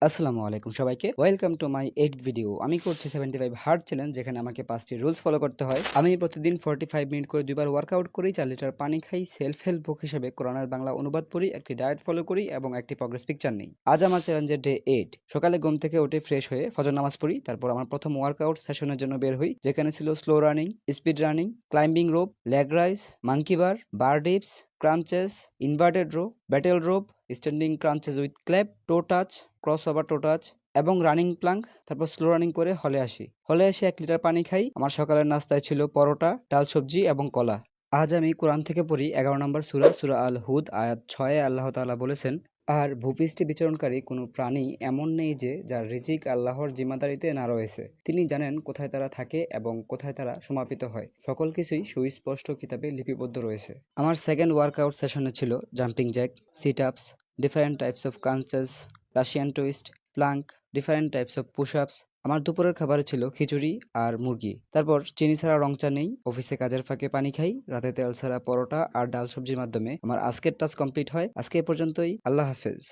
আসসালামু আলাইকুম সবাইকে। Welcome to my 8th video. আমি করছি 75 হার্ড চ্যালেঞ্জ, যেখানে আমাকে 5টি রুলস ফলো করতে হয়। আমি প্রতিদিন 45 মিনিট করে 2 বার ওয়ার্কআউট করি, 4 লিটার পানি খাই, সেলফ হেল্প বুক হিসেবে কোরআনের বাংলা অনুবাদ পড়ি, একটি ডায়েট ফলো করি এবং একটি প্রগ্রেস পিকচার নেই। আজ আমার চ্যালেঞ্জের ডে 8। সকালে ঘুম থেকে উঠে ফ্রেশ হয়ে ফজর নামাজ পড়ি, তারপর আমার প্রথম ওয়ার্কআউট সেশনের জন্য বের হই, যেখানে ছিল slow running, speed running, climbing rope, leg raise, monkey bar dips, crunches, inverted row, battle rope, standing crunches with clap, toe touch, cross over toe touch এবং রানিং প্লাঙ্ক। তারপর স্লো রানিং করে হলে আসি। হলে এসে 1 লিটার পানি খাই। আমার সকালের নাস্তায় ছিল পরোটা, ডাল সবজি এবং কলা। আজ আমি কোরআন থেকে পড়ি 11 নম্বর সূরা, সূরা আল হুদ, আয়াত 6 এ আল্লাহ তাআলা বলেছেন, আর ভূপৃষ্ঠে বিচরণকারী কোনো প্রাণী এমন নেই যে যার রিজিক আল্লাহর জিম্মাদারিতে না রয়েছে। তিনি জানেন কোথায় তারা থাকে এবং কোথায় তারা সমাপিত হয়। সকল কিছুই সুস্পষ্ট কিতাবে লিপিবদ্ধ রয়েছে। আমার সেকেন্ড ওয়ার্কআউট সেশনে ছিল jumping jack, sit ups, different types of crunches, Russian twist, plank, different types of push ups. আমার দুপুরের খাবারে ছিল খিচুড়ি আর মুরগি। তারপর চিনি ছাড়া রং চা নেই, অফিসে কাজের ফাঁকে পানি খাই, রাতে তেল ছাড়া পরোটা আর ডাল সবজির মাধ্যমে আমার আজকের টাস্ক কমপ্লিট হয়। আজকে এ পর্যন্তই। আল্লাহ হাফেজ।